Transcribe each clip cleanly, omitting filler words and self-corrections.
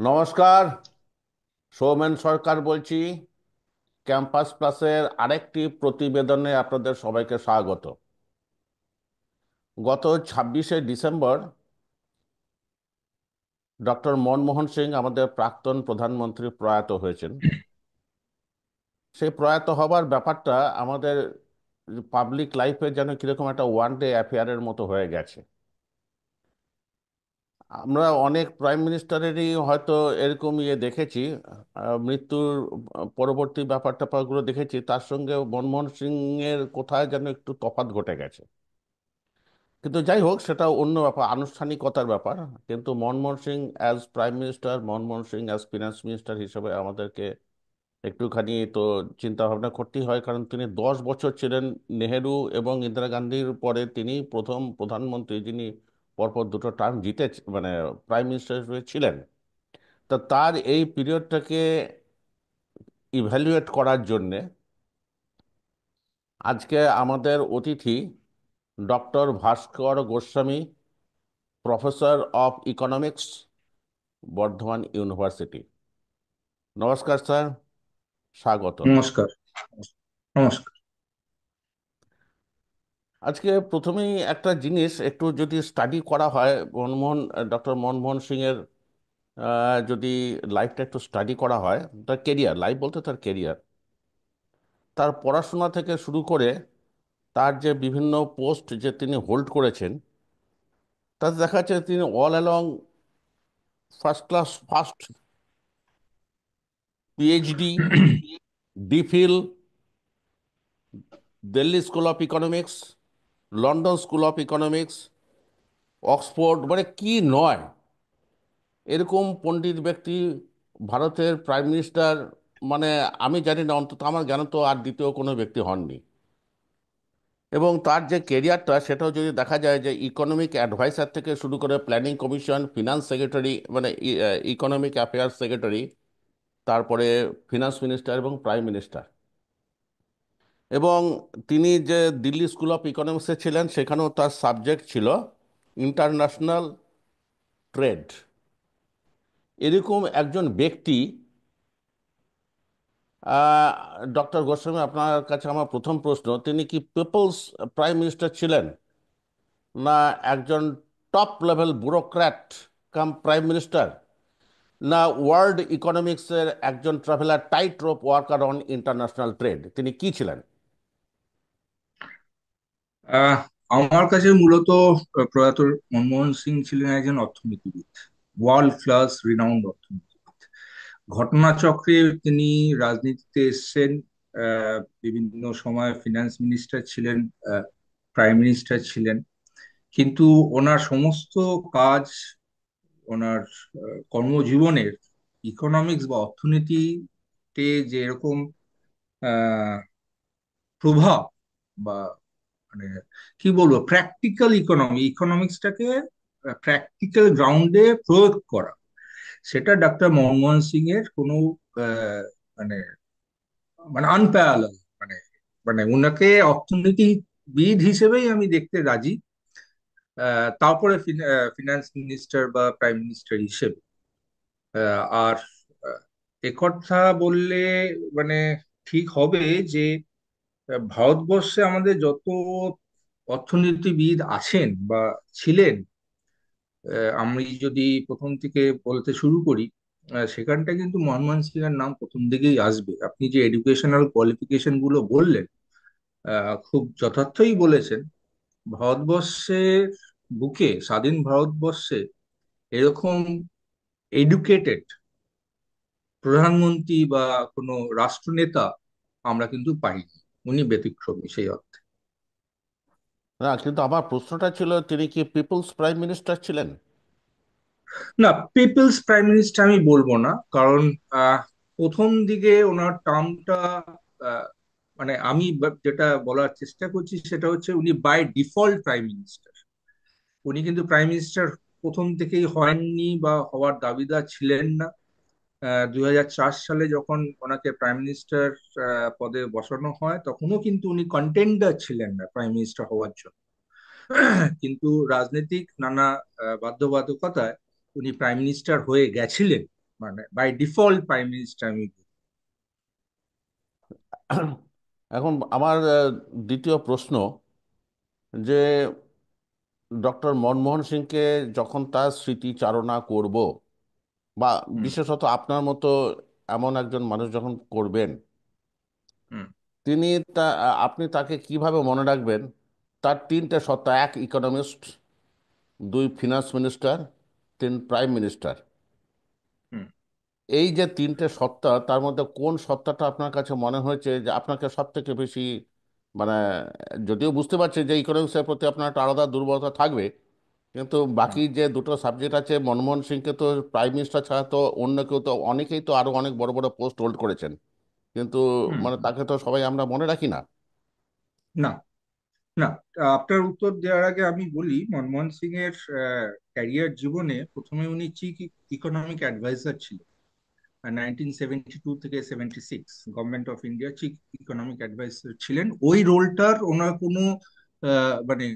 নমস্কার, সৌমেন সরকার বলছি। ক্যাম্পাস প্লাসের আরেকটি প্রতিবেদনে আপনাদের সবাইকে স্বাগত। গত 26শে ডিসেম্বর ডক্টর মনমোহন সিং, আমাদের প্রাক্তন প্রধানমন্ত্রী, প্রয়াত হয়েছেন। সেই প্রয়াত হবার ব্যাপারটা আমাদের পাবলিক লাইফে যেন কিরকম একটা ওয়ান ডে অ্যাফেয়ারের মতো হয়ে গেছে। আমরা অনেক প্রাইম মিনিস্টারেরই হয়তো এরকম দেখেছি, মৃত্যুর পরবর্তী ব্যাপার ট্যাপারগুলো দেখেছি, তার সঙ্গে মনমোহন সিং এর কোথায় যেন একটু তফাৎ ঘটে গেছে। কিন্তু যাই হোক, সেটা অন্য ব্যাপার, আনুষ্ঠানিকতার ব্যাপার। কিন্তু Manmohan Singh as prime minister, Manmohan Singh as finance minister হিসেবে আমাদেরকে একটুখানি তো চিন্তা ভাবনা করতেই হয়, কারণ তিনি 10 বছর ছিলেন। নেহেরু এবং ইন্দিরা গান্ধীর পরে তিনি প্রথম প্রধানমন্ত্রী যিনি পরপর দুটো টার্ম জিতে, মানে প্রাইম মিনিস্টার হিসেবে ছিলেন। তা তার এই পিরিয়ডটাকে ইভ্যালুয়েট করার জন্যে আজকে আমাদের অতিথি doctor Bhaskar Goswami, professor of economics, Bardhaman university. নমস্কার স্যার, স্বাগত। নমস্কার। নমস্কার। আজকে প্রথমেই একটা জিনিস একটু যদি স্টাডি করা হয়, ডক্টর মনমোহন সিং এর যদি লাইফটা একটু স্টাডি করা হয়, তার কেরিয়ার, লাইফ বলতে তার কেরিয়ার, তার পড়াশোনা থেকে শুরু করে তার যে বিভিন্ন পোস্ট যে তিনি হোল্ড করেছেন, তাতে দেখা যাচ্ছে তিনি all along first class first, PhD, ডিফিল, Delhi school of economics, London school of economics, Oxford, মানে কি নয়, এরকম পণ্ডিত ব্যক্তি ভারতের প্রাইম মিনিস্টার, মানে আমি জানি না, অন্তত আমার জ্ঞান তো আর দ্বিতীয় কোনো ব্যক্তি হননি। এবং তার যে কেরিয়ারটা, সেটাও যদি দেখা যায় যে ইকোনমিক অ্যাডভাইসার থেকে শুরু করে প্ল্যানিং কমিশন, ফিনান্স সেক্রেটারি, মানে ইকোনমিক অ্যাফেয়ার্স সেক্রেটারি, তারপরে ফিনান্স মিনিস্টার এবং প্রাইম মিনিস্টার। এবং তিনি যে দিল্লি স্কুল অফ ইকোনমিক্সে ছিলেন, সেখানেও তার সাবজেক্ট ছিল ইন্টারন্যাশনাল ট্রেড। এরকম একজন ব্যক্তি, ডক্টর গোস্বামী, আপনার কাছে আমার প্রথম প্রশ্ন, তিনি কি পিপলস প্রাইম মিনিস্টার ছিলেন, না একজন টপ লেভেল ব্যুরোক্র্যাট কাম প্রাইম মিনিস্টার, না ওয়ার্ল্ড ইকোনমিক্সের একজন traveller, tight rope worker on international trade, তিনি কি ছিলেন? আহ, আমার কাছে মূলত প্রয়াত মনমোহন সিং ছিলেন একজন অর্থনীতিবিদ, ওয়ার্ল্ড ক্লাস রিনাউন্ড অর্থনীতিবিদ। ঘটনাচক্রে তিনি রাজনীতিতে এসেছেন। বিভিন্ন সময় ফিনান্স মিনিস্টার ছিলেন, প্রাইম মিনিস্টার ছিলেন। কিন্তু ওনার সমস্ত কাজ, ওনার কর্মজীবনের ইকোনমিক্স বা অর্থনীতিতে যে এরকম প্রভাব বা মানে কি বলবো, প্র্যাকটিক্যাল ইকোনমিক্সটাকে প্র্যাকটিক্যাল গ্রাউন্ডে প্রয়োগ করা, সেটা ডাক্তার মনমোহন সিং এর কোনো আহ, মানে মানে আনপ্যারালাল, মানে মানে উনাকে অর্থনীতিবিদ হিসেবেই আমি দেখতে রাজি। তারপরে ফিনান্স মিনিস্টার বা প্রাইম মিনিস্টার হিসেবে। আর আহ, একথা বললে মানে ঠিক হবে যে ভারতবর্ষে আমাদের যত অর্থনীতিবিদ আছেন বা ছিলেন, আমি যদি প্রথম থেকে বলতে শুরু করি, সেখানটা কিন্তু মনমোহন সিং এর নাম প্রথম দিকেই আসবে। আপনি যে এডুকেশনাল কোয়ালিফিকেশন গুলো বললেন, খুব যথার্থই বলেছেন। ভারতবর্ষের বুকে, স্বাধীন ভারতবর্ষে এরকম এডুকেটেড প্রধানমন্ত্রী বা কোনো রাষ্ট্রনেতা আমরা কিন্তু পাইনি। উনি ব্যতিক্রমী সেই অর্থে। না, কিন্তু আমার প্রশ্নটা ছিল তিনি কি পিপলস প্রাইম মিনিস্টার ছিলেন? না, পিপলস প্রাইম মিনিস্টার আমি বলবো না, কারণ আহ, প্রথম দিকে ওনার টার্মটা, মানে আমি যেটা বলার চেষ্টা করছি সেটা হচ্ছে উনি বাই ডিফল্ট প্রাইম মিনিস্টার। উনি কিন্তু প্রাইম মিনিস্টার প্রথম থেকেই হয়নি বা হওয়ার দাবিদার ছিলেন না। 2004 সালে যখন ওনাকে প্রাইম মিনিস্টার পদে বসানো হয়, তখনও কিন্তু উনি কন্টেন্ডার ছিলেন না প্রাইম মিনিস্টার হওয়ার জন্য। কিন্তু রাজনৈতিক নানা বাধ্যবাধকতায় উনি প্রাইম মিনিস্টার হয়ে গেছিলেন, মানে বাই ডিফল্ট প্রাইম মিনিস্টার আমি বলবো। এখন আমার দ্বিতীয় প্রশ্ন, যে ডক্টর মনমোহন সিংকে যখন তার স্মৃতিচারণা করব, বা হুম, বিশেষত আপনার মতো এমন একজন মানুষ যখন করবেন, হুম, তিনি আপনি তাকে কিভাবে মনে রাখবেন? তার তিনটে সত্তা: এক ইকোনমিস্ট, দুই ফিনান্স মিনিস্টার, তিন প্রাইম মিনিস্টার। হুম, এই যে তিনটে সত্তা, তার মধ্যে কোন সত্তাটা আপনার কাছে মনে হয়েছে যে আপনাকে সব থেকে বেশি, মানে, যদিও বুঝতে পারছি যে ইকোনমিক্সের প্রতি আপনার একটা আলাদা দুর্বলতা থাকবে, কিন্তু হুম, বাকি যে দুটো সাবজেক্ট আছে, মনমোহন সিংকে তো প্রাইম মিনিস্টার ছাড়া তো অন্য কেউ তো, অনেকেই তো আরো অনেক বড় বড় পোস্ট হোল্ড করেছেন, কিন্তু হুম, মানে হুম। তাকে তো সবাই আমরা মনে রাখি না। না, না, আপনার উত্তর দেওয়ার আগে আমি বলি, মনমোহন সিং এর ক্যারিয়ার জীবনে প্রথমে উনি চিফ ইকোনমিক অ্যাডভাইজার ছিলেন। 1972 থেকে 76 government of India chief economic advisor ছিলেন। ওই রোলটার ওনার কোনো মানে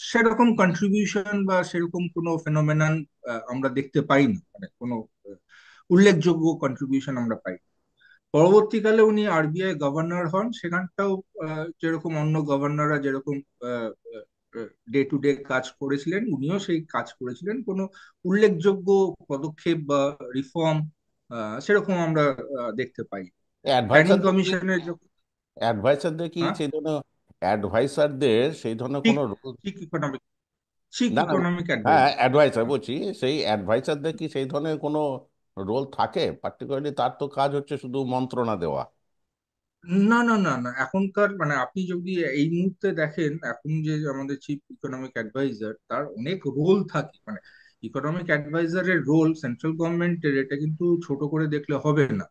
সেরকম কন্ট্রিবিউশন বা সেরকম কোনো ফেনোমেনন আমরা দেখতে পাই না, মানে কোনো আহ, উল্লেখযোগ্য কন্ট্রিবিউশন আমরা পাই না। পরবর্তীকালে উনি আরবিআই গভর্নর হন, সেখানটাও যেরকম অন্য গভর্নররা যেরকম ডে টু ডে কাজ করেছিলেন, উনিও সেই কাজ করেছিলেন। কোনো উল্লেখযোগ্য পদক্ষেপ বা রিফর্ম সেরকম আমরা দেখতে পাই। প্ল্যানিং অ্যাডভাইসারদের কি, কমিশনের যখন, অ্যাডভাইসারদের কি হ্যাঁ, সেই ধরনের, অ্যাডভাইসারদের সেই ধরনের চিফ কোনো রোল? চিফ ইকোনমিক চিফ না, না, ইকোনমিক হ্যাঁ, অ্যাডভাইজার। অ্যাডভাইসার বলছি, সেই অ্যাডভাইসারদের কি সেই ধরনের কোনো রোল থাকে পার্টিকুলারলি? তার তো কাজ হচ্ছে শুধু মন্ত্রণা দেওয়া। না, না, না, না, এখনকার মানে আপনি যদি এই মুহূর্তে দেখেন, এখন যে আমাদের চিফ ইকোনমিক অ্যাডভাইজার, তার অনেক রোল থাকে। মানে ইকোনমিক অ্যাডভাইজারের রোল সেন্ট্রাল গভর্নমেন্টের, এটা কিন্তু ছোট করে দেখলে হবে না।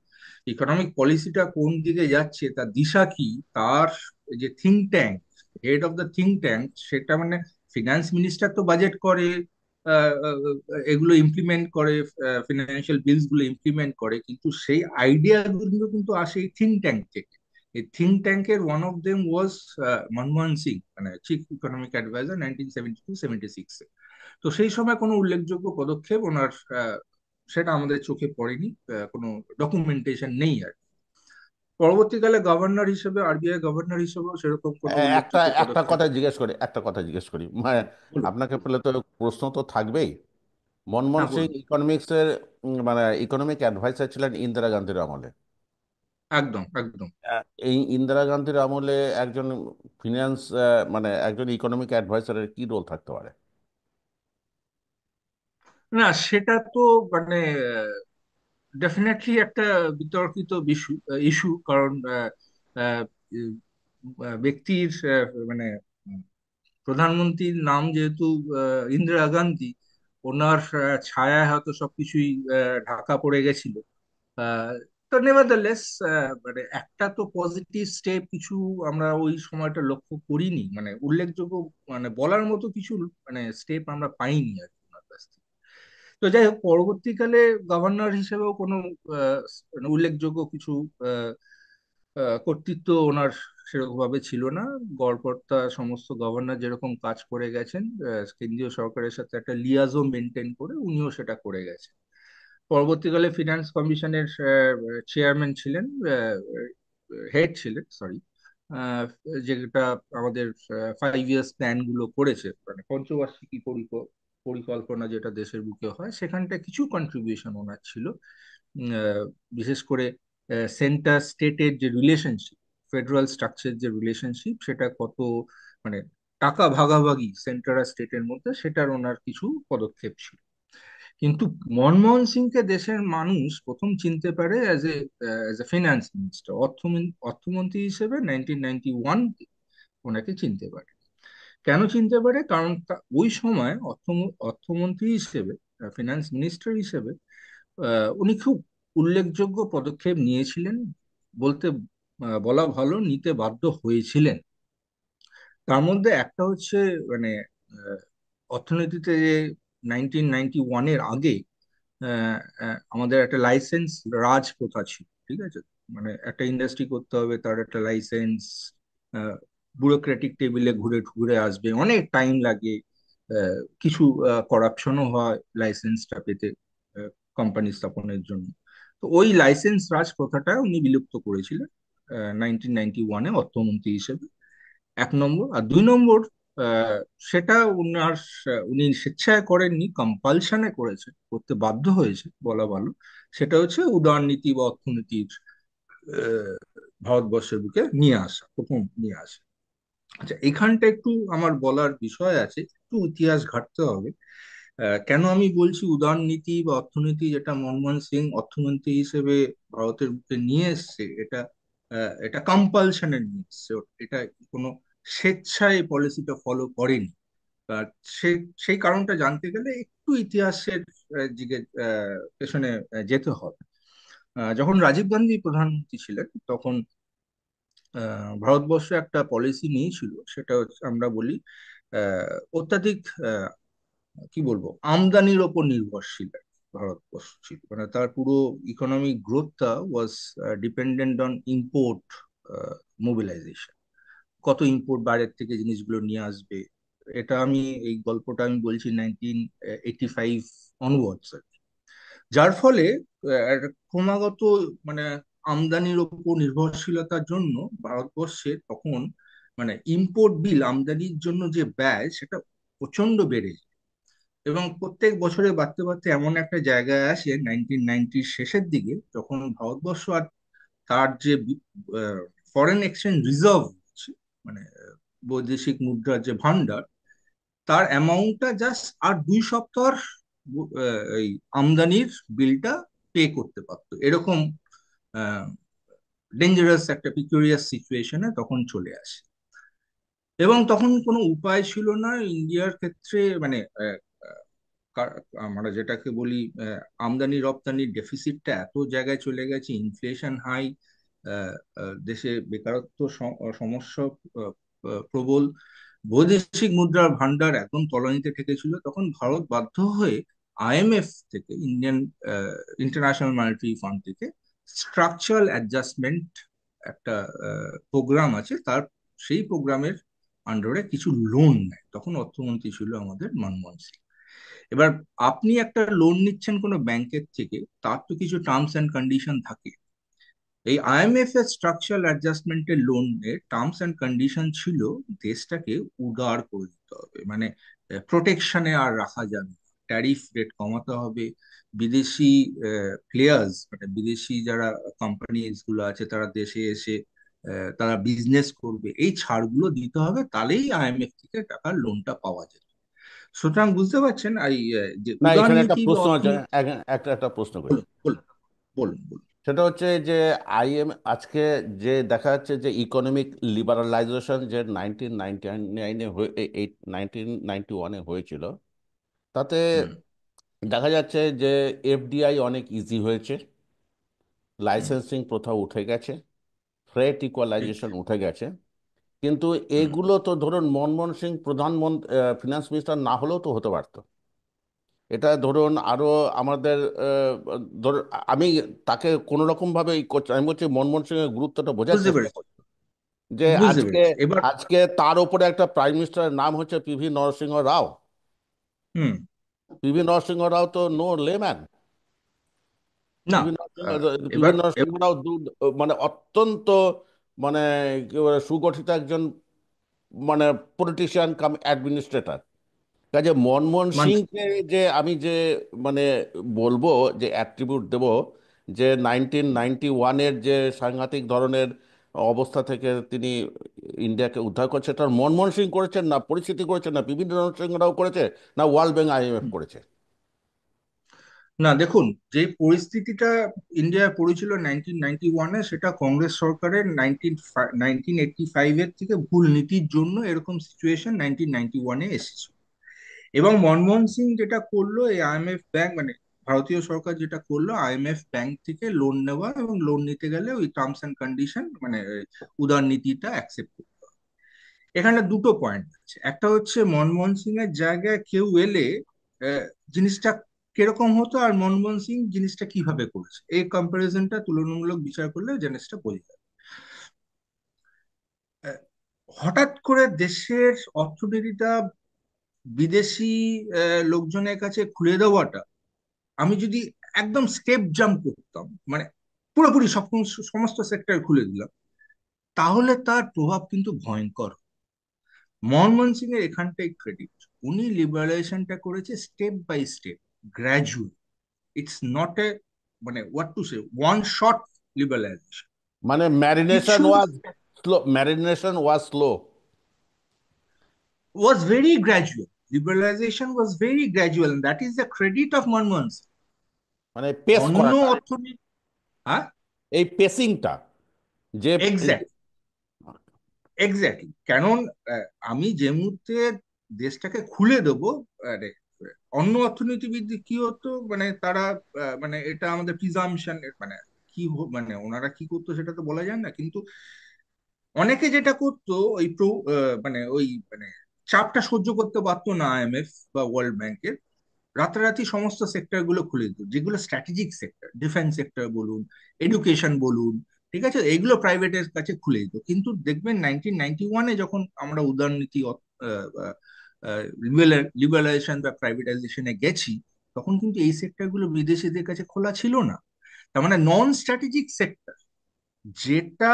ইকোনমিক পলিসিটা কোন দিকে যাচ্ছে, তার দিশা কি, তার যে think tank, head of the think tank, সেটা মানে ফিনান্স মিনিস্টার তো বাজেট করে, এগুলো ইমপ্লিমেন্ট করে, ফিনান্সিয়াল বিলস গুলো ইমপ্লিমেন্ট করে, কিন্তু সেই আইডিয়া গুলো কিন্তু আসে এই থিঙ্ক ট্যাঙ্ক থেকে। এই থিঙ্ক ট্যাঙ্কের one of them was Manmohan Singh, মানে চিফ ইকোনমিক অ্যাডভাইজার 1972-76-এ। তো সেই সময় কোনো উল্লেখযোগ্য পদক্ষেপ ওনার সেটা আমাদের চোখে পড়েনি, কোনো ডকুমেন্টেশন নেই আর কি। পরবর্তীকালে গভর্নর হিসেবে, আরবিআই গভর্নর হিসেবেও সেরকম কোনো একটা উল্লেখযোগ্য একটা পদক্ষেপ। কথা জিজ্ঞেস করি, একটা কথা জিজ্ঞেস করি, মানে বলুন। আপনাকে পেলে তো প্রশ্ন তো থাকবেই। মনমোহন হ্যাঁ, সিং বলুন। ইকোনমিক্সের মানে ইকোনমিক অ্যাডভাইসার ছিলেন ইন্দিরা গান্ধীর আমলে। একদম, একদম। এই ইন্দিরা গান্ধীর আমলে একজন ফিনান্স, মানে একজন ইকোনমিক অ্যাডভাইসারের কি রোল থাকতে পারে? না, সেটা তো মানে ডেফিনেটলি একটা বিতর্কিত ইস্যু, কারণ আহ, উম, ব্যক্তির মানে প্রধানমন্ত্রীর নাম যেহেতু ইন্দিরা গান্ধী, ওনার ছায়ায় হয়তো সবকিছুই ঢাকা পড়ে গেছিল। আহ, তো নেভারদালেস, মানে একটা তো পজিটিভ স্টেপ কিছু আমরা ওই সময়টা লক্ষ্য করিনি, মানে উল্লেখযোগ্য, মানে বলার মতো কিছু মানে স্টেপ আমরা পাইনি আর কি ওনার কাছ থেকে। তো যাই হোক, পরবর্তীকালে গভর্নর হিসেবেও কোনো আহ, মানে উল্লেখযোগ্য কিছু আহ, কর্তৃত্ব ওনার সেরকম ভাবে ছিল না। গড়পড়তা সমস্ত গভর্নর যেরকম কাজ করে গেছেন, কেন্দ্রীয় সরকারের সাথে একটা লিয়াজও মেনটেন করে, উনিও সেটা করে গেছেন। পরবর্তীকালে ফিনান্স কমিশনের চেয়ারম্যান ছিলেন, হেড ছিলেন, সরি, যেটা আমাদের 5 ইয়ার্স প্ল্যান গুলো করেছে, মানে পঞ্চবার্ষিকী পরিকল্পনা যেটা দেশের বুকে হয়, সেখানটা কিছু কন্ট্রিবিউশন ওনার ছিল। বিশেষ করে সেন্টার স্টেটের যে রিলেশনশিপ, ফেডারাল স্ট্রাকচার যে রিলেশনশিপ, সেটা কত মানে টাকা ভাগাভাগি সেন্টার আর স্টেটের মধ্যে, সেটার ওনার কিছু পদক্ষেপ ছিল। কিন্তু মনমোহন সিংকে দেশের মানুষ প্রথম চিনতে পারে অ্যাজ এ ফিনান্স মিনিস্টার, অর্থমন্ত্রী হিসেবে 1991 ওনাকে চিনতে পারে। কেন চিনতে পারে? কারণ ওই সময় অর্থমন্ত্রী হিসেবে, ফিনান্স মিনিস্টার হিসেবে উনি খুব উল্লেখযোগ্য পদক্ষেপ নিয়েছিলেন, বলতে বলা ভালো, নিতে বাধ্য হয়েছিলেন। তার মধ্যে একটা হচ্ছে মানে আহ, অর্থনীতিতে যে 1991-এর আগে আমাদের একটা লাইসেন্স রাজ প্রথা ছিল, ঠিক আছে? মানে একটা ইন্ডাস্ট্রি করতে হবে, তার একটা লাইসেন্স, ব্যুরোক্রেটিক টেবিলে ঘুরে ঘুরে আসবে, অনেক টাইম লাগে, কিছু করাপশনও হয় লাইসেন্সটা পেতে, কোম্পানি স্থাপনের জন্য। তো ওই লাইসেন্স রাজ প্রথাটা উনি বিলুপ্ত করেছিলেন 1991-এ অর্থমন্ত্রী হিসেবে, এক নম্বর। আর দুই নম্বর, আহ, সেটা উনি স্বেচ্ছায় করেননি, কম্পালশনে করেছে, করতে বাধ্য হয়েছে বলা ভালো। সেটা হচ্ছে উদারনীতি বা অর্থনীতির আহ, ভারতবর্ষের বুকে নিয়ে আসা, প্রথম নিয়ে আসা। আচ্ছা, এখানটা একটু আমার বলার বিষয় আছে, একটু ইতিহাস ঘাটতে হবে। কেন আমি বলছি উদারনীতি বা অর্থনীতি, যেটা মনমোহন সিং অর্থমন্ত্রী হিসেবে ভারতের বুকে নিয়ে এসছে, এটা কম্পালশনে নিয়ে এসছে, এটা কোনো স্বেচ্ছায় পলিসিটা ফলো করেনি। আর সেই কারণটা জানতে গেলে একটু ইতিহাসের দিকে পেছনে যেতে হবে। যখন রাজীব গান্ধী প্রধানমন্ত্রী ছিলেন, তখন ভারতবর্ষ একটা পলিসি নিয়েছিল, সেটা হচ্ছে আমরা বলি অত্যাধিক কি বলবো, আমদানির ওপর নির্ভরশীল আর কি ভারতবর্ষ ছিল। মানে তার পুরো ইকোনমিক গ্রোথটা was dependent on import mobilisation. কত ইম্পোর্ট বাইরের থেকে জিনিসগুলো নিয়ে আসবে, এটা এই গল্পটা আমি বলছি 1985 অনওয়ার্ডস। যার ফলে একটা ক্রমাগত মানে আমদানির ওপর নির্ভরশীলতার জন্য ভারতবর্ষে তখন মানে ইম্পোর্ট বিল, আমদানির জন্য যে ব্যয়, সেটা প্রচন্ড বেড়ে যায়। এবং প্রত্যেক বছরে বাড়তে বাড়তে এমন একটা জায়গায় আসে 1990-র শেষের দিকে, যখন ভারতবর্ষ আর তার যে ফরেন এক্সচেঞ্জ রিজার্ভ, মানে বৈদেশিক মুদ্রার যে ভান্ডার, তার অ্যামাউন্টটা জাস্ট আর 2 সপ্তাহ এই আমদানির বিলটা পে করতে পারতো, এরকম ডেঞ্জারাস একটা পিকিউরিয়াস সিচুয়েশনে তখন চলে আসে। এবং তখন কোনো উপায় ছিল না ইন্ডিয়ার ক্ষেত্রে, মানে আমরা যেটাকে বলি আমদানি রপ্তানির ডেফিসিটটা এত জায়গায় চলে গেছে, ইনফ্লেশন হাই, দেশে বেকারত্ব সমস্যা প্রবল, বৈদেশিক মুদ্রার ভান্ডার একদম তলানিতে ঠেকেছিল। তখন ভারত বাধ্য হয়ে আইএমএফ থেকে, ইন্টারন্যাশনাল মনিটারি ফান্ড থেকে স্ট্রাকচারাল অ্যাডজাস্টমেন্ট একটা প্রোগ্রাম আছে, সেই প্রোগ্রামের আন্ডারে কিছু লোন নেয়। তখন অর্থমন্ত্রী ছিল আমাদের মনমোহন সিং। এবার আপনি একটা লোন নিচ্ছেন কোনো ব্যাংকের থেকে, তার তো কিছু টার্মস অ্যান্ড কন্ডিশন থাকে। এই আইএমএফ এর স্ট্রাকচারাল অ্যাডজাস্টমেন্টের লোনের টার্মস অ্যান্ড কন্ডিশন ছিল দেশটাকে উদার করে দিতে হবে, মানে প্রোটেকশনে আর রাখা যাবে না, ট্যারিফ রেট কমাতে হবে, বিদেশি প্লেয়ার্স, মানে বিদেশি যারা কোম্পানিজ গুলো আছে, তারা দেশে এসে তারা বিজনেস করবে, এই ছাড়গুলো দিতে হবে, তাহলেই আইএমএফ থেকে টাকার লোনটা পাওয়া যাবে। সুতরাং বুঝতে পারছেন এই যে না, এখানে একটা উদারনীতি বা প্রশ্ন আছে, অর্থনীতি। একটা প্রশ্ন করি। বলুন বলুন বলুন বলুন। সেটা হচ্ছে যে আজকে যে দেখা যাচ্ছে যে ইকোনমিক লিবারালাইজেশন যে 1999-এ এইট 1991-এ হয়েছিল, তাতে হুম দেখা যাচ্ছে যে এফডিআই অনেক ইজি হয়েছে, হুম। লাইসেন্সিং প্রথা উঠে গেছে, ফ্রেট ঠিক। ইকুয়ালাইজেশন উঠে গেছে। কিন্তু হুম। এগুলো তো ধরুন মনমোহন সিং প্রধানমন্ত্রী, ফিনান্স মিনিস্টার না হলেও তো হতে পারতো। এটা ধরুন আরো আমাদের ধরুন আমি তাকে কোনো রকম ভাবে করছি, আমি বলছি মনমোহন সিং এর গুরুত্বটা বোঝার বুঝতে চেষ্টা পেরেছি করছি। যে বুঝতে আজকে পেরেছি এবার। আজকে তার উপরে একটা প্রাইম মিনিস্টারের নাম হচ্ছে পিভি নরসিংহ রাও। হুম। পিভি নরসিংহ রাও তো নো লেম্যান। না। পিভি নরসিংহ আহ, পিভি এবার নরসিংহ রাও মানে অত্যন্ত মানে কি বলে সুগঠিত একজন মানে পলিটিশিয়ান কাম অ্যাডমিনিস্ট্রেটর। কাজে মনমোহন মানছি। সিংকে যে আমি যে মানে বলবো, যে অ্যাট্রিবিউট দেব, যে 1991-এর যে সাংঘাতিক ধরনের অবস্থা থেকে তিনি ইন্ডিয়াকে উদ্ধার করছে, তার মনমোহন সিং করেছেন, না পরিস্থিতি করেছেন, না বিভিন্ন সিংরাও করেছে, না ওয়ার্ল্ড ব্যাংক আইএমএফ হুম। করেছে? না দেখুন, যে পরিস্থিতিটা ইন্ডিয়া পড়েছিল 1991-এ, সেটা কংগ্রেস সরকারের 1985-এর থেকে ভুল নীতির জন্য এরকম সিচুয়েশন 1991-এ এসেছে। এবং মনমোহন সিং যেটা করলো, এই আইএমএফ ব্যাংক মানে ভারতীয় সরকার যেটা করলো, আইএমএফ ব্যাংক থেকে লোন নেওয়া, এবং লোন নিতে গেলে ওই টার্মস এন্ড কন্ডিশন মানে উদার নীতিটা অ্যাকসেপ্ট করতে হবে। এখানে দুটো পয়েন্ট আছে। একটা হচ্ছে মনমোহন সিং এর জায়গায় কেউ এলে আহ, জিনিসটা কিরকম হতো, আর মনমোহন সিং জিনিসটা কিভাবে করেছে, এই কম্পারিজনটা তুলনামূলক বিচার করলে জিনিসটা বোঝা যায়। আহ, হঠাৎ করে দেশের অর্থনীতিটা বিদেশি লোকজনের কাছে খুলে দেওয়াটা, আমি যদি একদম স্টেপ জাম্প করতাম, মানে পুরোপুরি সব সমস্ত সেক্টর খুলে দিলাম, তাহলে তার প্রভাব কিন্তু ভয়ঙ্কর। মনমোহন সিং এর এখানটাই ক্রেডিট। উনি লিবারালাইজেশনটা করেছে step by step, gradual. It's not a মানে what to say one shot liberalisation. মানে ম্যারিনেশন কিছু was slow, marination was slow. was very gradual. Liberalization was very gradual, and that is the credit of Manmohan Singh. মানে pace অন্য করাটা, অর্থনীতি, হ্যাঁ, এই পেসিংটা, যে এক্স্যাক্ট, এক্স্যাক্টলি। কারণ আমি যে মুহূর্তে দেশটাকে খুলে দেবো, আরে, অন্য অর্থনীতিবিদ কি হতো, মানে তারা মানে এটা আমাদের প্রিজাম্পশন, মানে মানে ওনারা কি করতো সেটা তো বলা যায় না, কিন্তু অনেকে যেটা করতো, ওই মানে ওই মানে চাপটা সহ্য করতে পারতো না আইএমএফ বা ওয়ার্ল্ড ব্যাংকের, রাতারাতি সমস্ত সেক্টর গুলো খুলে দিত, যেগুলো স্ট্র্যাটেজিক সেক্টর, ডিফেন্স সেক্টর বলুন, এডুকেশন বলুন, ঠিক আছে, এগুলো প্রাইভেটের কাছে খুলে দিত। কিন্তু দেখবেন 1991-এ যখন আমরা উদারনীতি লিবারালাইজেশন বা প্রাইভেটাইজেশনে গেছি, তখন কিন্তু এই সেক্টর গুলো বিদেশিদের কাছে খোলা ছিল না। তার মানে নন স্ট্র্যাটেজিক সেক্টর, যেটা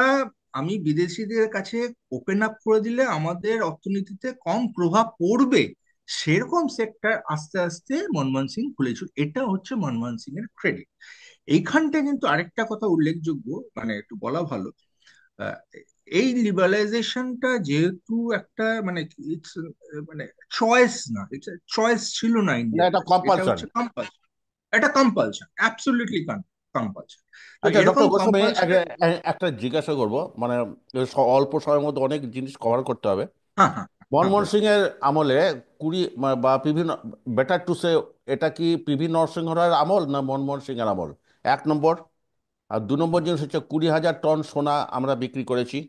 আমি বিদেশিদের কাছে ওপেন আপ করে দিলে আমাদের অর্থনীতিতে কম প্রভাব পড়বে, সেরকম সেক্টর আস্তে আস্তে মনমোহন সিং খুলেছিল। এটা হচ্ছে মনমোহন সিং এর ক্রেডিট। এইখানটা কিন্তু আরেকটা কথা উল্লেখযোগ্য, মানে একটু বলা ভালো। আহ, এই লিবারালাইজেশনটা যেহেতু একটা মানে it's, মানে চয়েস না, এটা চয়েস ছিল না না, ইন্ডিয়ার এটা কাছে, এটা কম্পালসন। হচ্ছে কম্পালশন। এটা কম্পালশন, অ্যাবসলিউটলি কম্পালশন। তো আচ্ছা এরকম ডক্টর গোস্বামী, কম্পালশনের, একটা জিজ্ঞাসা করব, মানে অল্প সময়ের মধ্যে অনেক জিনিস কভার করতে হবে। হ্যাঁ হ্যাঁ হ্যাঁ মনমোহন বলুন। সিং এর আমলে বা বিভিন্ন, বেটার টু সে, এটা কি পিভি নরসিংহ রায়ের আমল না মনমোহন সিং এর আমল? 1 নম্বর। আর 2 নম্বর জিনিস হচ্ছে 20,000 টন সোনা আমরা বিক্রি করেছি,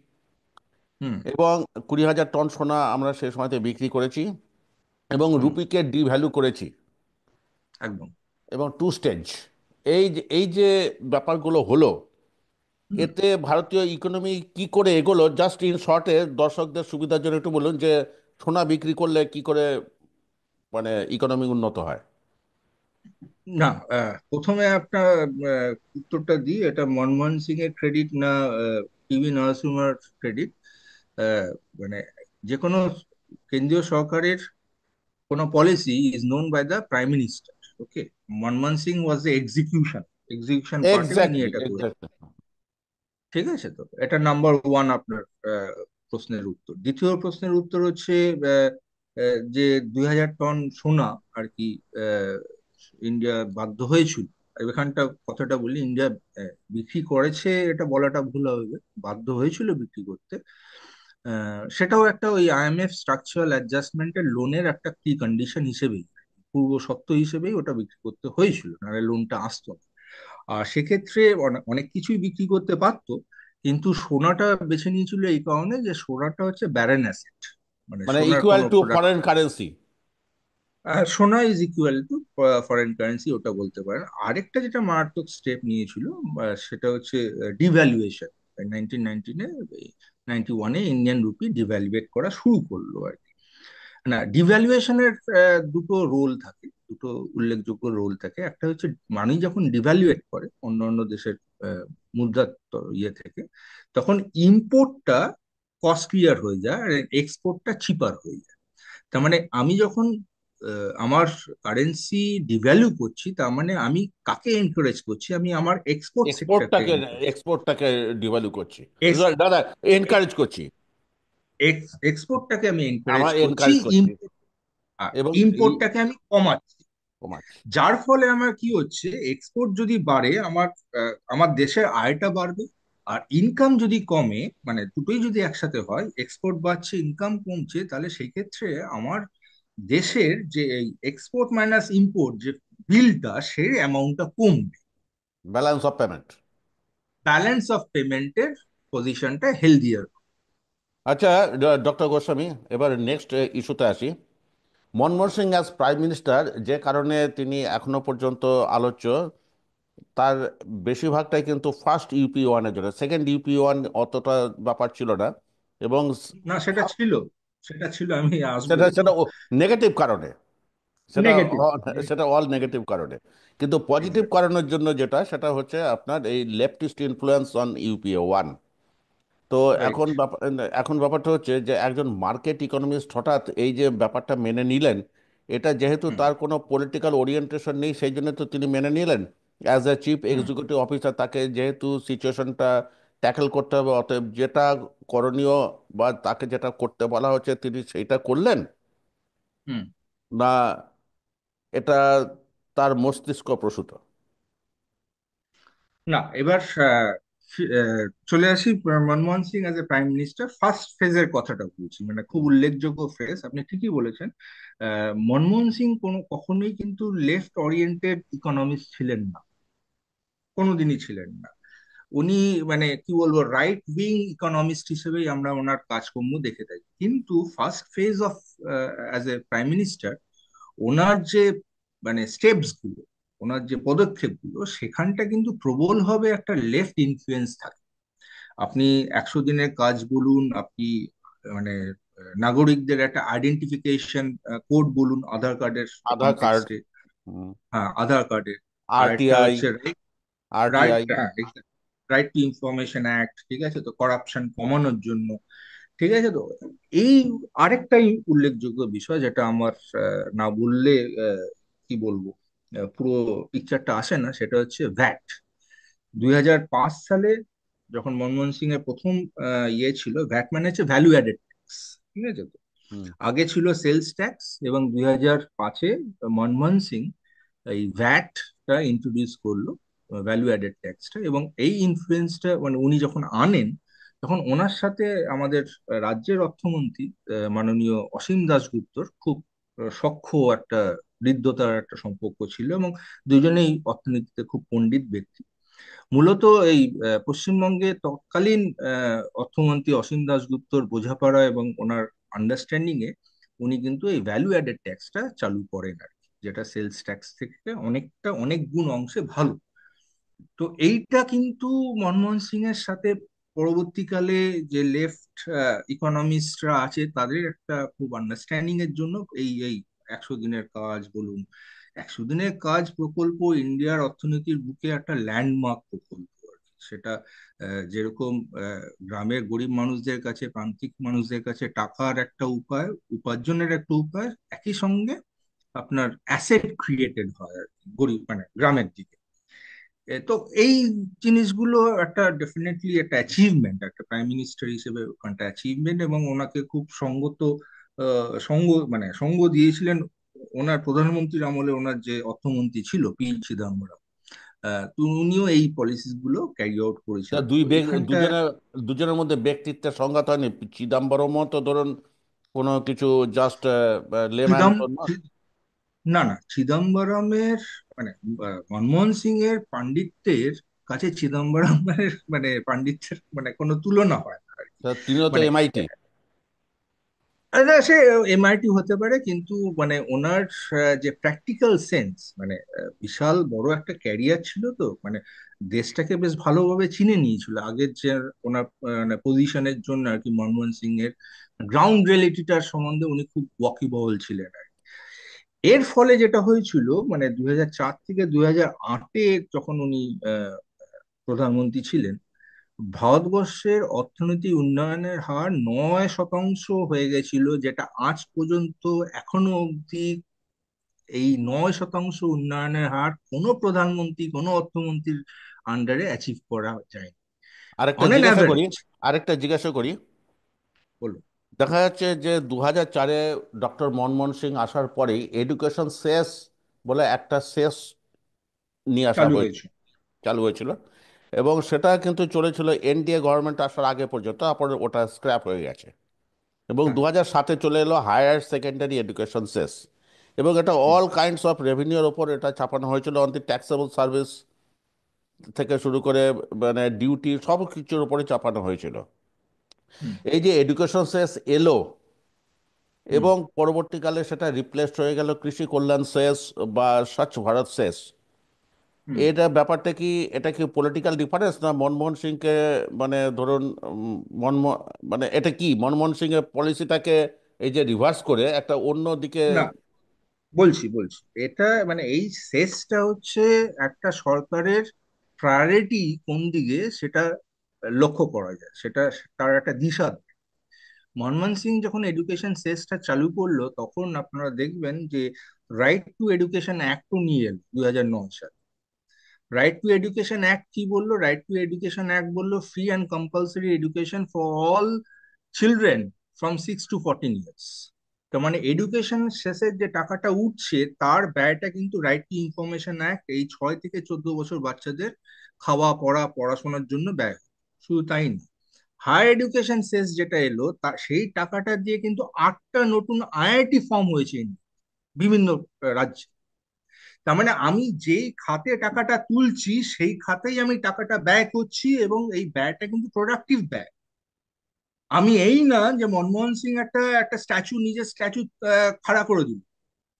হুম। এবং 20,000 টন সোনা আমরা সেই সময়তে বিক্রি করেছি, এবং হুম। রুপিকে ডিভ্যালু করেছি, একদম। এবং টু স্টেজ। এই যে ব্যাপারগুলো হলো, হুম। এতে ভারতীয় ইকোনমি কি করে এগোলো? জাস্ট ইন শর্টে দর্শকদের সুবিধার জন্য একটু বলুন, যে সোনা বিক্রি করলে কি করে মানে ইকোনমি উন্নত হয়। না, প্রথমে আপনার উত্তরটা দিই, এটা মনমোহন সিং এর ক্রেডিট না পিভি নরসিংহের ক্রেডিট। মানে যে কোনো কেন্দ্রীয় সরকারের কোনো policy is known by the prime minister. Okay, Manmohan Singh was the execution পার্টে উনি এক্স্যাক্টলি, এটা করেছেন। এক্স্যাক্টলি। ঠিক আছে, তো এটা নাম্বার ওয়ান আপনার প্রশ্নের উত্তর। দ্বিতীয় প্রশ্নের উত্তর হচ্ছে আহ, যে 2,000 টন সোনা আর কি আহ, ইন্ডিয়া বাধ্য হয়েছিল। এখানটা কথাটা বলি, ইন্ডিয়া বিক্রি করেছে এটা বলাটা ভুল হবে, বাধ্য হয়েছিল বিক্রি করতে। সেটাও একটা ওই আইএমএফ স্ট্রাকচারাল অ্যাডজাস্টমেন্টের লোনের একটা কি কন্ডিশন হিসেবেই, পূর্ব শর্ত হিসেবেই ওটা বিক্রি করতে হয়েছিল, নাহলে লোনটা আসতো না। আর সেক্ষেত্রে অনেক কিছুই বিক্রি করতে পারতো, কিন্তু সোনাটা বেছে নিয়েছিল এই কারণে যে সোনাটা হচ্ছে ব্যারেন অ্যাসেট, মানে মানে সোনার ইকুয়াল কোনো টু প্রোডাক্ট। Foreign currency. সোনা is equal to foreign currency, ওটা বলতে পারেন। আরেকটা যেটা মারাত্মক স্টেপ নিয়েছিল, সেটা হচ্ছে ডিভ্যালুয়েশন। 1919-এ, 91-এ ইন্ডিয়ান রুপি ডিভ্যালুয়েট করা শুরু করলো আর কি। না, ডিভ্যালুয়েশনের দুটো রোল থাকে, দুটো উল্লেখযোগ্য রোল থাকে। একটা হচ্ছে মানি যখন ডিভ্যালুয়েট করে অন্য অন্য দেশের মুদ্রার ইয়ে থেকে, তখন ইম্পোর্টটা কস্টলিয়ার হয়ে যায় আর এক্সপোর্টটা চিপার হয়ে যায়। তার মানে আমি যখন আমার কারেন্সি ডিভ্যালু করছি, তার মানে আমি কাকে এনকারেজ করছি? আমি আমার এক্সপোর্ট সেক্টরকে এক্সপোর্টটাকে এনকারেজ। এক্সপোর্টটাকে ডিভ্যালু করছি, দাদা এনকারেজ করছি। এক্সপোর্টটাকে আমি এনকারেজ আমরা করছি, এনকারেজ করছি এবং এই ইম্পোর্টটাকে আমি কমাচ্ছি। কমাচ্ছি। যার ফলে আমার কি হচ্ছে, এক্সপোর্ট যদি বাড়ে, আমার দেশের আয়টা বাড়বে। আর ইনকাম যদি কমে, মানে দুটোই যদি একসাথে হয়, এক্সপোর্ট বাড়ছে ইনকাম কমছে, তাহলে সেই ক্ষেত্রে আমার দেশের যে এই এক্সপোর্ট মাইনাস ইম্পোর্ট যে বিলটা, সেই অ্যামাউন্টটা কমবে। Balance of payment. Balance of পেমেন্টের পজিশনটা হেলদিয়ার। আচ্ছা, ডক্টর গোস্বামী, এবার নেক্সট ইস্যুতে আসি। Manmohan Singh as prime minister, যে কারণে তিনি এখনো পর্যন্ত আলোচ্য, তার বেশিরভাগটাই কিন্তু ফার্স্ট ইউপি ওয়ানের জন্য। সেকেন্ড ইউপি ওয়ান অতটা ব্যাপার ছিল না। এবং না, সেটা ছিল, সেটা ছিল, আমি আসবো। সেটা সেটা নেগেটিভ কারণে, সেটা নেগেটিভ। সেটা অল নেগেটিভ কারণে। কিন্তু পজিটিভ এক্স্যাক্ট। কারণের জন্য যেটা, সেটা হচ্ছে আপনার এই leftist influence on UPA one. তো রাইট। এখন ব্যাপারটা হচ্ছে যে একজন মার্কেট ইকোনমিস্ট হঠাৎ এই যে ব্যাপারটা মেনে নিলেন, এটা যেহেতু হুম। তার কোনো পলিটিক্যাল ওরিয়েন্টেশন নেই, সেই জন্য তো তিনি মেনে নিলেন। As a chief hmm. Executive officer তাকে যেহেতু সিচুয়েশনটা ট্যাকেল করতে হবে, অতএব যেটা করণীয় বা তাকে যেটা করতে বলা হচ্ছে তিনি সেইটা করলেন, হুম। না এটা তার মস্তিষ্ক প্রসূত? না, এবার চলে আসি Manmohan Singh as a prime minister first ফেজের কথাটা বলছি, মানে খুব উল্লেখযোগ্য ফেজ, আপনি ঠিকই বলেছেন। মনমোহন সিং কখনোই কিন্তু লেফট ওরিয়েন্টেড ইকোনমিস্ট ছিলেন না, কোনোদিনই ছিলেন না। উনি, মানে কি বলবো, রাইট উইং ইকোনমিস্ট হিসেবেই আমরা ওনার কাজকর্ম দেখে থাকি। কিন্তু first phase of as a prime minister, ওনার যে মানে স্টেপস গুলো, ওনার যে পদক্ষেপগুলো, সেখানটা কিন্তু প্রবলভাবে একটা লেফট ইনফ্লুয়েন্স থাকে। আপনি 100 দিনের কাজ বলুন, আপনি মানে নাগরিকদের একটা আইডেন্টিফিকেশন কোড বলুন, আধার কার্ডের আধার কার্ড, কনটেক্সটে। হ্যাঁ, আধার কার্ডের। আর একটা আরটিআই, হচ্ছে রাইট, আরটিআই। হ্যাঁ, রাইট টু ইনফরমেশন অ্যাক্ট, ঠিক আছে তো, করাপশন কমানোর জন্য। ঠিক আছে তো। এই আরেকটাই উল্লেখযোগ্য বিষয়, যেটা আমার না বললে কি বলবো, পুরো পিকচারটা আসে না, সেটা হচ্ছে ভ্যাট। 2005 সালে যখন মনমোহন সিং এর প্রথম ইয়ে ছিল, ভ্যাট মানে হচ্ছে ভ্যালু অ্যাডেড ট্যাক্স। ঠিক আছে তো। আগে ছিল সেলস ট্যাক্স, এবং 2005-এ মনমোহন সিং এই ভ্যাটটা ইন্ট্রোডিউস করলো, ভ্যালু অ্যাডেড ট্যাক্সটা। এবং এই ইনফ্লুয়েন্সটা মানে উনি যখন আনেন, তখন ওনার সাথে আমাদের রাজ্যের অর্থমন্ত্রী মাননীয় অসীম দাশগুপ্তর খুব সখ্য একটা, হৃদ্যতার একটা সম্পর্ক ছিল, এবং দুজনেই অর্থনীতিতে খুব পণ্ডিত ব্যক্তি। মূলত এই পশ্চিমবঙ্গে তৎকালীন অর্থমন্ত্রী অসীম দাশগুপ্তর বোঝাপড়া এবং ওনার আন্ডারস্ট্যান্ডিং এ উনি কিন্তু এই ভ্যালু অ্যাডেড ট্যাক্সটা চালু করেন আর কি, যেটা সেলস ট্যাক্স থেকে অনেকটা, অনেক গুণ অংশে ভালো। তো এইটা কিন্তু মনমোহন সিং এর সাথে পরবর্তীকালে যে লেফট ইকোনমিস্টরা আছে, তাদের একটা খুব আন্ডারস্ট্যান্ডিং এর জন্য এই এই 100 দিনের কাজ বলুন, 100 দিনের কাজ প্রকল্প ইন্ডিয়ার অর্থনীতির বুকে একটা ল্যান্ডমার্ক প্রকল্প আর কি। সেটা যেরকম গ্রামের গরিব মানুষদের কাছে, প্রান্তিক মানুষদের কাছে টাকার একটা উপায়, উপার্জনের একটা উপায়, একই সঙ্গে আপনার অ্যাসেট ক্রিয়েটেড হয় আর কি, গরিব মানে গ্রামের দিকে। তো এই জিনিসগুলো একটা ডেফিনেটলি একটা অ্যাচিভমেন্ট, একটা প্রাইম মিনিস্টার হিসেবে ওখানটা অ্যাচিভমেন্ট। এবং ওনাকে খুব সঙ্গত মানে সঙ্গ দিয়েছিলেন ওনার প্রধানমন্ত্রীর আমলে ওনার যে অর্থমন্ত্রী ছিল পি চিদম্বরম। তো উনিও এই পলিসিস গুলো ক্যারি আউট তা করেছিলেন, তো এখানটা দুজনের দুজনের মধ্যে ব্যক্তিত্বের সংঘাত হয়নি? চিদাম্বরমও তো ধরুন কোনো কিছু জাস্ট লেম্যান চিদম তো না। না, না, চিদম্বরমের মানে মনমোহন সিং এর পাণ্ডিত্যের কাছে চিদম্বরমের মানে পাণ্ডিত্যের মানে কোনো তুলনা হয় না আর কি। তা তিনিও তো মানে এমআইটি। না, সে এমআইটি হতে পারে, কিন্তু মানে ওনার যে প্র্যাকটিক্যাল সেন্স, মানে বিশাল বড় একটা ক্যারিয়ার ছিল, তো মানে দেশটাকে বেশ ভালোভাবে চিনে নিয়েছিল আগের যে ওনার মানে পজিশনের জন্য আর কি। মনমোহন সিং এর গ্রাউন্ড রিয়েলিটিটার সম্বন্ধে উনি খুব ওয়াকিবহল ছিলেন আর কি। এর ফলে যেটা হয়েছিল, মানে 2004 থেকে 2008-এ যখন উনি আহ, প্রধানমন্ত্রী ছিলেন, ভারতবর্ষের অর্থনীতি উন্নয়নের হার 9% হয়ে গেছিল, যেটা আজ পর্যন্ত এখনো অবধি এই 9% উন্নয়নের হার কোনো প্রধানমন্ত্রী কোনো অর্থমন্ত্রীর আন্ডারে অ্যাচিভ করা যায় আরেকটা অন অ্যান জিজ্ঞাসা করি, অ্যাভারেজ। আরেকটা জিজ্ঞাসা করি। বলুন। দেখা যাচ্ছে যে 2004-এ ডক্টর মনমোহন সিং আসার পরেই এডুকেশন শেষ বলে একটা শেষ নিয়ে আসা চালু হয়েছে, হয়েছে। চালু হয়েছিল। এবং সেটা কিন্তু চলেছিল এনডিএ গভর্নমেন্ট আসার আগে পর্যন্ত, তারপরে ওটা স্ক্র্যাপ হয়ে গেছে। এবং হ্যাঁ। 2007-এ চলে এলো হায়ার সেকেন্ডারি এডুকেশন সেস। এবং এটা হুম। অল কাইন্ডস অফ রেভিনিউর ওপর এটা চাপানো হয়েছিল, অন দি ট্যাক্সেবল সার্ভিস থেকে শুরু করে মানে ডিউটি সব কিছুর উপরে চাপানো হয়েছিল। হুম। এই যে এডুকেশন সেস এলো হুম। এবং পরবর্তীকালে সেটা রিপ্লেসড হয়ে গেল কৃষি কল্যাণ সেস বা স্বচ্ছ ভারত সেস। হুম। এটা ব্যাপারটা কি, এটা কি পলিটিক্যাল ডিফারেন্স, না মনমোহন সিংকে মানে ধরুন মনমোহন মানে এটা কি মনমোহন সিং এর পলিসিটাকে এই যে রিভার্স করে একটা অন্য দিকে? না, বলছি বলছি এটা মানে এই সেসটা হচ্ছে একটা সরকারের প্রায়োরিটি কোন দিকে সেটা লক্ষ্য করা যায়, সেটা তার একটা দিশা দেয়। মনমোহন সিং যখন এডুকেশন সেসটা চালু করলো তখন আপনারা দেখবেন যে রাইট টু এডুকেশন অ্যাক্টও নিয়ে এলো 2009 সালে। রাইট টু এডুকেশন অ্যাক্ট কি বললো? রাইট টু এডুকেশন অ্যাক্ট বললো free and compulsory education for all children from 6 to 14 years. তার মানে এডুকেশন শেষের যে টাকাটা উঠছে তার ব্যয়টা কিন্তু রাইট টু ইনফরমেশন অ্যাক্ট এই 6 থেকে 14 বছর বাচ্চাদের খাওয়া পড়া পড়াশোনার জন্য ব্যয় হয়। শুধু তাই না, হায়ার এডুকেশন সেস যেটা এলো তা সেই টাকাটা দিয়ে কিন্তু 8টা নতুন আইআইটি ফর্ম হয়েছে বিভিন্ন রাজ্যে। তার মানে আমি যেই খাতে টাকাটা তুলছি সেই খাতেই আমি টাকাটা ব্যয় করছি, এবং এই ব্যয়টা কিন্তু প্রোডাক্টিভ ব্যয়। আমি এই না যে মনমোহন সিং একটা একটা স্ট্যাচু, নিজের স্ট্যাচু খাড়া করে দিল,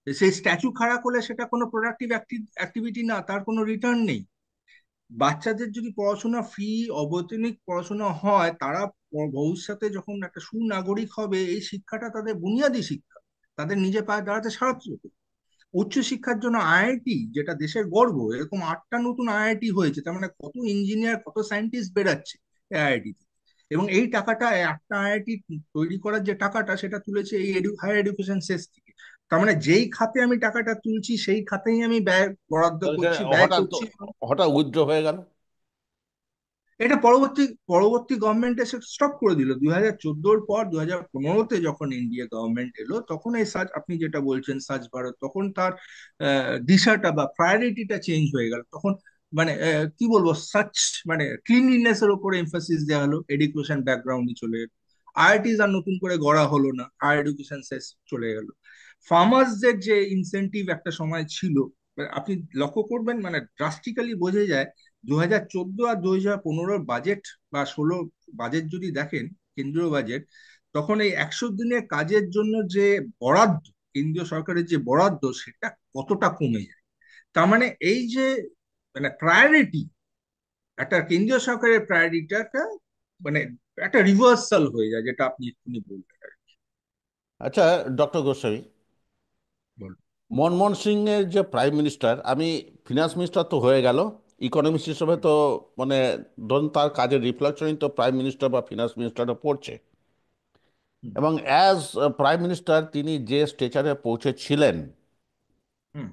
সেই স্ট্যাচু খাড়া করলে সেটা কোনো প্রোডাক্টিভ অ্যাক্টিভিটি না, তার কোনো রিটার্ন নেই। বাচ্চাদের যদি পড়াশোনা ফ্রি অবৈতনিক পড়াশোনা হয়, তারা ভবিষ্যতে যখন একটা সুনাগরিক হবে এই শিক্ষাটা তাদের বুনিয়াদী শিক্ষা, তাদের নিজে পায়ে দাঁড়াতে সাহায্য করবে। উচ্চশিক্ষার জন্য আইআইটি যেটা দেশের গর্ব, এরকম 8টা নতুন আইআইটি হয়েছে, তার মানে কত ইঞ্জিনিয়ার কত সায়েন্টিস্ট বেরাচ্ছে আইআইটি তে। এবং এই টাকাটা, এই 8টা আইআইটি তৈরি করার যে টাকাটা সেটা তুলেছে এই হায়ার এডুকেশন সেস থেকে। তার মানে যেই খাতে আমি টাকাটা তুলছি সেই খাতেই আমি ব্যয় বরাদ্দ তাহলে করছি, ব্যয় হঠাৎ করছি। হঠাৎ উইথড্র হয়ে গেল। এটা পরবর্তী পরবর্তী গভর্নমেন্ট এসে স্টপ করে দিল 2014-র পর। 2015-তে যখন এনডিএ গভর্নমেন্ট এলো তখন এই সার্চ, আপনি যেটা বলছেন সার্চ ভারত, তখন তার দিশাটা বা প্রায়োরিটিটা চেঞ্জ হয়ে গেল। তখন মানে কি বলবো, সার্চ মানে ক্লিনলিনেস এর উপরে এমফাসিস দেওয়া হলো, এডুকেশন ব্যাকগ্রাউন্ডে চলে এলো। আইআইটিস আর নতুন করে গড়া হলো না, হায়ার এডুকেশন শেষ চলে গেল। ফার্মার্সদের যে ইনসেনটিভ একটা সময় ছিল, আপনি লক্ষ্য করবেন মানে ড্রাস্টিক্যালি বোঝা যায়। 2014 আর 2015 বাজেট বা 16 বাজেট যদি দেখেন, কেন্দ্রীয় বাজেট, তখন এই 100 দিনের কাজের জন্য যে বরাদ্দ, কেন্দ্রীয় সরকারের যে বরাদ্দ সেটা কতটা কমে যায়। তার মানে এই যে মানে প্রায়োরিটি, একটা কেন্দ্রীয় সরকারের প্রায়োরিটিটা মানে একটা রিভার্সাল হয়ে যায়, যেটা আপনি এক্ষুনি বললেন আর কি। আচ্ছা ডক্টর গোস্বামী, বলুন। মনমোহন সিং এর যে প্রাইম মিনিস্টার, আমি ফিনান্স মিনিস্টার তো হয়ে গেল, ইকোনমিক্স হিসেবে তো মানে ধরুন তার কাজের রিফ্লেকশনই তো প্রাইম মিনিস্টার বা ফিনান্স মিনিস্টারে পড়ছে। হুম। এবং অ্যাজ প্রাইম মিনিস্টার তিনি যে স্টেচারে পৌঁছেছিলেন হুম।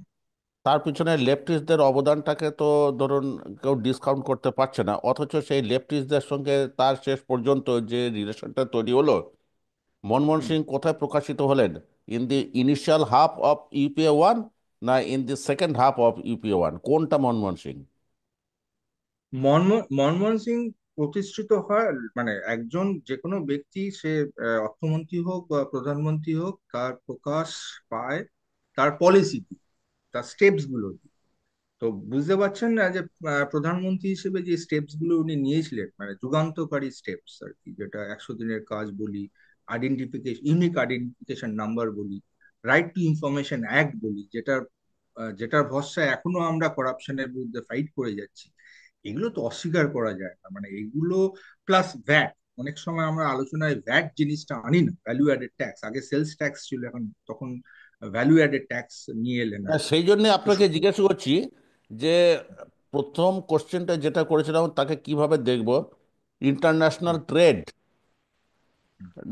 তার পিছনে লেফটিস্টদের অবদানটাকে তো ধরুন কেউ ডিসকাউন্ট করতে পারছে না। অথচ সেই লেফটিস্টদের সঙ্গে তার শেষ পর্যন্ত যে রিলেশনটা তৈরি হলো, মনমোহন হুম। সিং কোথায় প্রকাশিত হলেন? In the initial half of UPA 1, না in the second half of UPA 1? কোনটা মনমোহন সিং? মনমোহন সিং প্রতিষ্ঠিত হয় মানে একজন যে কোনো ব্যক্তি, সে অর্থমন্ত্রী হোক বা প্রধানমন্ত্রী হোক, তার প্রকাশ পায় তার পলিসি, তার স্টেপস গুলো দিয়ে। তো বুঝতে পারছেন না যে প্রধানমন্ত্রী হিসেবে যে স্টেপস গুলো উনি নিয়েছিলেন, মানে যুগান্তকারী স্টেপস আর কি, যেটা 100 দিনের কাজ বলি, ইউনিক আইডেন্টিফিকেশন নাম্বার বলি, রাইট টু ইনফরমেশন অ্যাক্ট বলি, যেটার ভরসায় এখনো আমরা করাপশনের বিরুদ্ধে ফাইট করে যাচ্ছি। এগুলো তো অস্বীকার করা যায় না, মানে এগুলো প্লাস ভ্যাট। অনেক সময় আমরা আলোচনায় ভ্যাট জিনিসটা আনি না, ভ্যালু অ্যাডেড ট্যাক্স, আগে সেলস ট্যাক্স ছিল, এখন তখন ভ্যালু অ্যাডেড ট্যাক্স নিয়ে এলেন আর হ্যাঁ, কি। সেই জন্য তো আপনাকে জিজ্ঞেস করছি যে প্রথম কোশ্চেনটা যেটা করেছিলাম তাকে কিভাবে দেখব, ইন্টারন্যাশনাল ট্রেড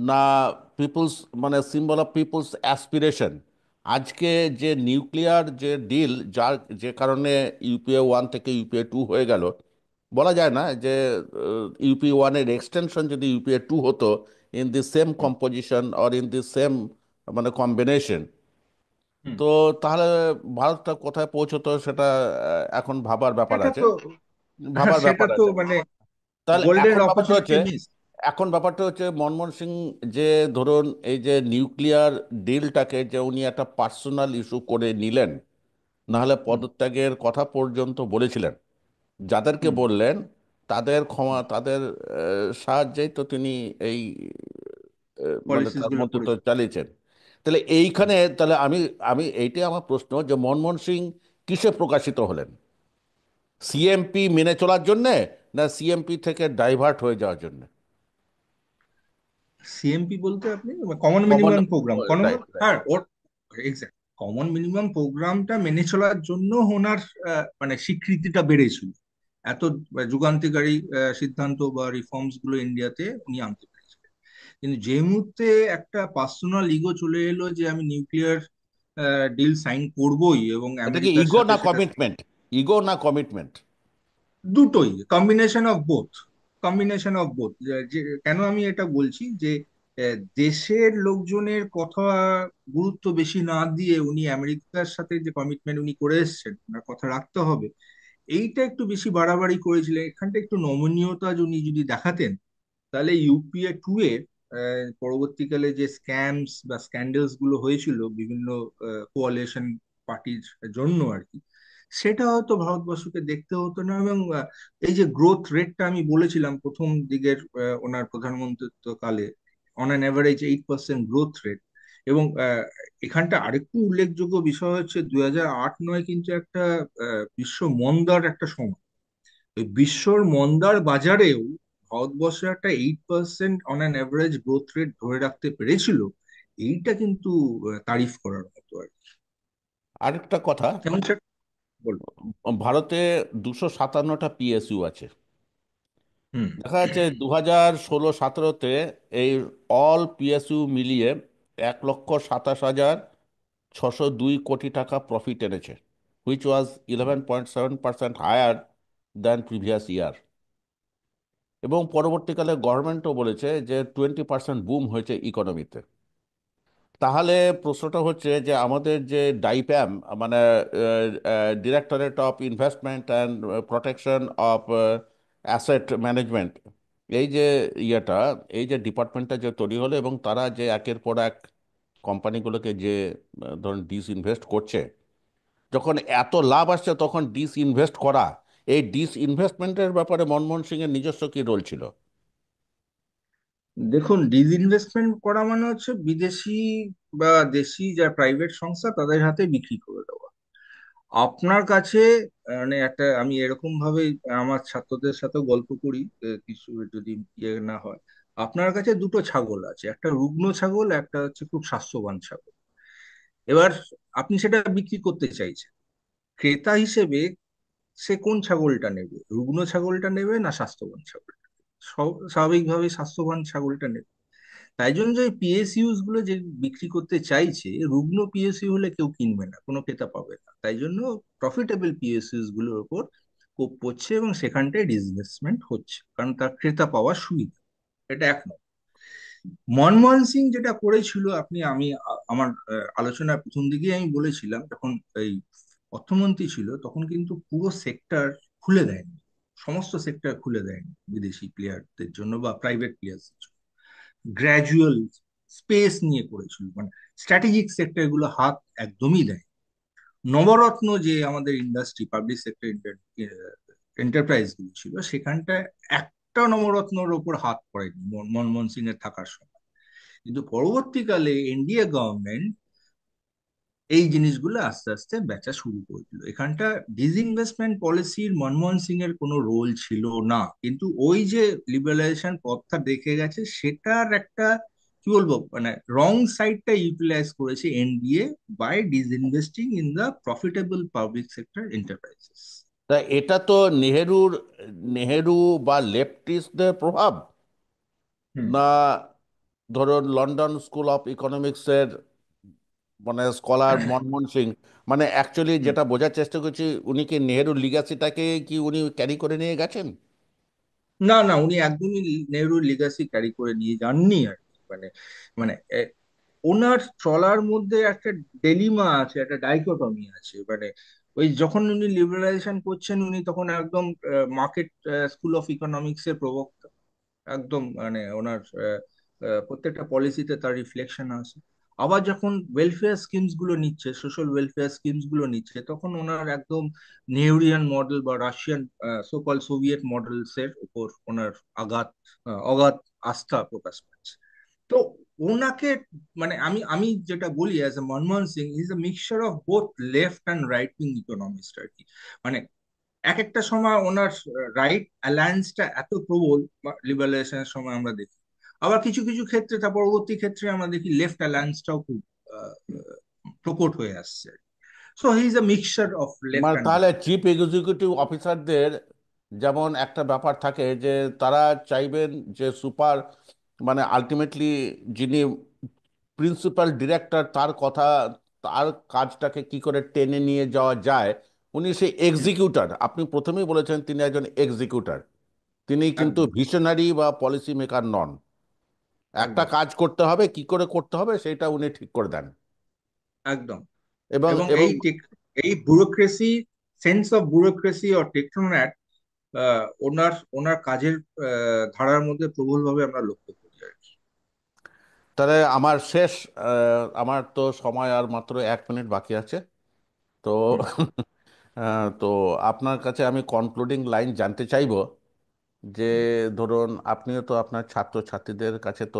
না পিপুলস মানে সিম্বল অফ পিপুলস অ্যাসপিরেশন? আজকে যে নিউক্লিয়ার যে ডিল, যার যে কারণে ইউপিএ ওয়ান থেকে ইউপিএ টু হয়ে গেল, বলা যায় না যে ইউপিএ ওয়ানের এক্সটেনশন যদি ইউপিএ টু হতো in the same hmm, composition or in the same মানে কম্বিনেশন, হুম। তো তাহলে ভারতটা কোথায় পৌঁছতো সেটা এখন ভাবার ব্যাপার সেটা আছে। তো, হ্যাঁ, ভাবার সেটা ব্যাপার তো আছে। মানে তাহলে গোল্ডেন এখন ব্যাপারটা হচ্ছে, অপরচুনিটি মিস। মনমোহন সিং যে ধরুন এই যে নিউক্লিয়ার ডিলটাকে যে উনি একটা পার্সোনাল ইস্যু করে নিলেন, নাহলে হুম, পদত্যাগের কথা পর্যন্ত বলেছিলেন, যাদেরকে হুম। বললেন তাদের ক্ষমা, তাদের সাহায্যেই তো তিনি এই মানে পলিসিস তার গুলো মন্ত্রিত্ব করেছে। চালিয়েছেন। তাহলে এইখানে তাহলে আমি এইটাই আমার প্রশ্ন যে মনমোহন সিং কিসে প্রকাশিত হলেন? সিএমপি মেনে চলার জন্যে, না সিএমপি থেকে ডাইভার্ট হয়ে যাওয়ার জন্য? সিএমপি বলতে আপনি common common, minimum programme, right right. হ্যাঁ, ওর এক্সাক্ট কমন মিনিমাম প্রোগ্রামটা মেনে চলার জন্য ওনার মানে স্বীকৃতিটা বেড়েছিল। এত যুগান্তকারী সিদ্ধান্ত বা রিফর্মস গুলো ইন্ডিয়াতে উনি আনতে পেরেছিলেন। কিন্তু যে মুহূর্তে একটা পার্সোনাল ইগো চলে এলো যে আমি নিউক্লিয়ার ডিল সাইন করবই এবং এটা কি আমেরিকার ইগো সাথে না সেটা, কমিটমেন্ট? ইগো না কমিটমেন্ট? দুটোই combination of both, combination of both. কেন আমি এটা বলছি যে দেশের লোকজনের কথা গুরুত্ব বেশি না দিয়ে উনি আমেরিকার সাথে যে কমিটমেন্ট উনি করে এসেছেন, ওনার কথা রাখতে হবে, এইটা একটু বেশি বাড়াবাড়ি করেছিলেন। এখানটা একটু নমনীয়তা উনি যদি দেখাতেন, তাহলে ইউপিএ টু এর পরবর্তীকালে যে স্ক্যামস বা স্ক্যান্ডালস গুলো হয়েছিল বিভিন্ন কোয়ালিশন পার্টির জন্য আর কি, সেটা হয়তো ভারতবর্ষকে দেখতে হতো না। এবং এই যে গ্রোথ রেটটা আমি বলেছিলাম প্রথম দিকের ওনার প্রধানমন্ত্রিত্ব কালে, on an average 8% growth rate. এবং এখানটা আরেকটু উল্লেখযোগ্য বিষয় হচ্ছে 2008-9 কিন্তু একটা বিশ্ব মন্দার একটা সময়। ওই বিশ্বর মন্দার বাজারেও ভারতবর্ষ একটা 8% on an average growth rate ধরে রাখতে পেরেছিল। এইটা কিন্তু তারিফ করার মতো আর কি। আরেকটা কথা, এবং সেটা বলবো। ভারতে 257টা পিএসইউ আছে। হুম। দেখা যাচ্ছে 2016-17-তে এই অল পিএসইউ মিলিয়ে 1,27,602 কোটি টাকা প্রফিট এনেছে, which was 11.7% higher than previous year. এবং পরবর্তীকালে গভর্নমেন্টও বলেছে যে 20% বুম হয়েছে ইকোনমিতে। তাহলে প্রশ্নটা হচ্ছে যে আমাদের যে ডাইপ্যাম, মানে directorate of investment and protection of asset management, এই যে ইয়েটা, এই যে ডিপার্টমেন্টটা যে তৈরি হলো এবং তারা যে একের পর এক কোম্পানিগুলোকে যে ধরুন ডিসইনভেস্ট করছে, যখন এত লাভ আসছে তখন ডিসইনভেস্ট করা, এই ডিসইনভেস্টমেন্টের ব্যাপারে মনমোহন সিং এর নিজস্ব কি রোল ছিল? দেখুন, ডিসইনভেস্টমেন্ট করা মানে হচ্ছে বিদেশি বা দেশি যা প্রাইভেট সংস্থা তাদের হাতে বিক্রি করে দেওয়া। আপনার কাছে মানে একটা, আমি এরকম ভাবে আমার ছাত্রদের সাথে গল্প করি, কিছু যদি ইয়ে না হয়, আপনার কাছে দুটো ছাগল আছে, একটা রুগ্ন ছাগল, একটা হচ্ছে খুব স্বাস্থ্যবান ছাগল। এবার আপনি সেটা বিক্রি করতে চাইছেন, ক্রেতা হিসেবে সে কোন ছাগলটা নেবে, রুগ্ন ছাগলটা নেবে না স্বাস্থ্যবান ছাগলটা? স্বাভাবিকভাবে স্বাস্থ্যবান ছাগলটা নেবে। তাই জন্য যে পিএসইউস গুলো যে বিক্রি করতে চাইছে, রুগ্ন পিএসইউ হলে কেউ কিনবে না, কোনো ক্রেতা পাবে না। তাই জন্য প্রফিটেবল পিএসইউস গুলোর উপর কোপ পড়ছে এবং সেখানটায় ডিসইনভেস্টমেন্ট হচ্ছে, কারণ তার ক্রেতা পাওয়ার সুবিধা। এটা এক নম্বর। মনমোহন সিং যেটা করেছিল, আমি আমার আলোচনার প্রথম দিকেই আমি বলেছিলাম, যখন এই অর্থমন্ত্রী ছিল তখন কিন্তু পুরো সেক্টর খুলে দেয়নি, সমস্ত সেক্টর খুলে দেয়নি বিদেশি প্লেয়ারদের জন্য বা প্রাইভেট প্লেয়ারদের জন্য। গ্র্যাজুয়াল স্পেস নিয়ে করেছিল, মানে স্ট্র্যাটেজিক সেক্টর গুলো হাত একদমই দেয়। নবরত্ন যে আমাদের ইন্ডাস্ট্রি, পাবলিক সেক্টর এন্টারপ্রাইজ গুলো ছিল, সেখানটায় একটা নবরত্নর ওপর হাত পড়েনি মনমোহন সিং এর থাকার সময়। কিন্তু পরবর্তীকালে এনডিএ গভর্নমেন্ট এই জিনিসগুলো আস্তে আস্তে বেচা শুরু করেছিল। এখানটা ডিসইনভেস্টমেন্ট পলিসির মনমোহন সিং এর কোনো রোল ছিল না, কিন্তু ওই যে লিবারালাইজেশন পথটা দেখে গেছে, সেটার একটা কি বলবো মানে রং সাইডটা ইউটিলাইজ করেছে NDA by disinvesting in the profitable public sector enterprises. তা এটা তো নেহেরু বা লেফটিস্টদের প্রভাব, হুম। না ধরুন লন্ডন স্কুল অফ ইকোনমিক্সের মানে স্কলার মনমোহন সিং, মানে অ্যাকচুয়ালি হুম। যেটা বোঝার চেষ্টা করছি, উনি কি নেহেরুর লিগ্যাসিটাকে কি উনি ক্যারি করে নিয়ে গেছেন? না না, উনি একদমই নেহরুর লিগাসি ক্যারি করে নিয়ে যাননি আর কি। মানে মানে ওনার চলার মধ্যে একটা ডেলিমা আছে, একটা ডাইকোটমি আছে। মানে ওই যখন উনি লিবারালাইজেশন করছেন, উনি তখন একদম মার্কেট স্কুল অফ ইকোনমিক্স এর প্রবক্তা। একদম মানে ওনার প্রত্যেকটা পলিসিতে তার রিফ্লেকশন আছে। আবার যখন ওয়েলফেয়ার স্কিমস গুলো নিচ্ছে, সোশ্যাল ওয়েলফেয়ার স্কিমস গুলো নিচ্ছে, তখন ওনার একদম নেহরিয়ান মডেল বা রাশিয়ান সোকল সোভিয়েত মডেলস এর উপর ওনার আঘাত অগাধ আস্থা প্রকাশ পাচ্ছে। তো ওনাকে মানে আমি আমি যেটা বলি, as a Manmohan Singh is a mixture of both left and right wing economist আর কি। মানে এক একটা সময় ওনার রাইট অ্যালায়েন্সটা এত প্রবল, লিবারেশনের সময় আমরা দেখি, আবার কিছু কিছু ক্ষেত্রে, তার পরবর্তী ক্ষেত্রে আমরা দেখি লেফট অ্যালায়েন্সটাও খুব আহ, প্রকট হয়ে আসছে। So he is a mixture of left মানে অ্যান্ড তাহলে রাইট। চিফ এক্সিকিউটিভ অফিসারদের যেমন একটা ব্যাপার থাকে যে তারা চাইবেন যে সুপার, মানে আলটিমেটলি যিনি প্রিন্সিপাল ডিরেক্টর তার কথা, তার কাজটাকে কি করে টেনে নিয়ে যাওয়া যায়। উনি সেই এক্সিকিউটর, আপনি প্রথমেই বলেছেন তিনি একজন এক্সিকিউটর, তিনি কিন্তু একদম ভিশনারি বা পলিসি মেকার নন। একটা একদম কাজ করতে হবে, কি করে করতে হবে সেটা উনি ঠিক করে দেন। একদম। এবং এবং এবং এই bureaucracy, sense of bureaucracy or technocrat, ওনার ওনার কাজের ধারার মধ্যে প্রবলভাবে আমরা লক্ষ্য করি আর কি। তাহলে আমার শেষ, আমার তো সময় আর মাত্র 1 মিনিট বাকি আছে। তো হুম। তো আপনার কাছে আমি কনক্লুডিং লাইন জানতে চাইবো যে ধরুন আপনিও তো আপনার ছাত্রছাত্রীদের কাছে তো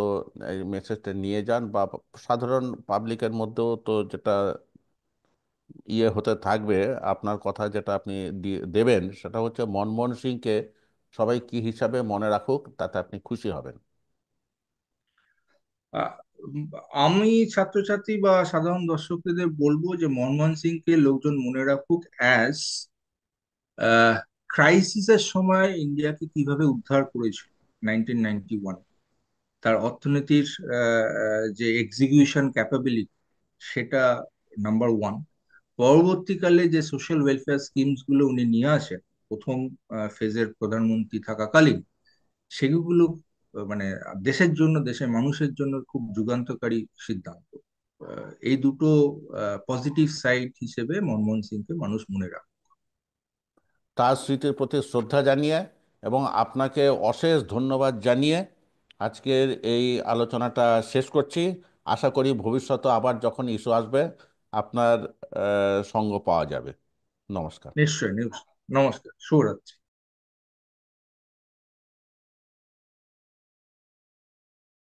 এই মেসেজটা নিয়ে যান, বা সাধারণ পাবলিকের মধ্যেও তো যেটা ইয়ে হতে থাকবে, আপনার কথা যেটা আপনি দেবেন সেটা হচ্ছে মনমোহন সিংকে সবাই কি হিসাবে মনে রাখুক তাতে আপনি খুশি হবেন। আহ, উম, আমি ছাত্রছাত্রী বা সাধারণ দর্শকদের বলবো যে মনমোহন সিংকে লোকজন মনে রাখুক অ্যাজ ক্রাইসিসের সময় ইন্ডিয়াকে কিভাবে উদ্ধার করেছিল 1991। তার অর্থনীতির যে এক্সিকিউশন ক্যাপাবিলিটি, সেটা নাম্বার ওয়ান। পরবর্তীকালে যে সোশ্যাল ওয়েলফেয়ার স্কিমস গুলো উনি নিয়ে আসেন প্রথম ফেজের প্রধানমন্ত্রী থাকাকালীন, সেগুলো মানে দেশের জন্য, দেশের মানুষের জন্য খুব যুগান্তকারী সিদ্ধান্ত। এই দুটো পজিটিভ সাইড হিসেবে মনমোহন সিংকে মানুষ মনে রাখে। তার স্মৃতির প্রতি শ্রদ্ধা জানিয়ে এবং আপনাকে অশেষ ধন্যবাদ জানিয়ে আজকের এই আলোচনাটা শেষ করছি। আশা করি ভবিষ্যতে আবার যখন ইস্যু আসবে আপনার সঙ্গ পাওয়া যাবে। নমস্কার। নিশ্চয়ই নিশ্চয়ই। নমস্কার, শুভরাত্রি।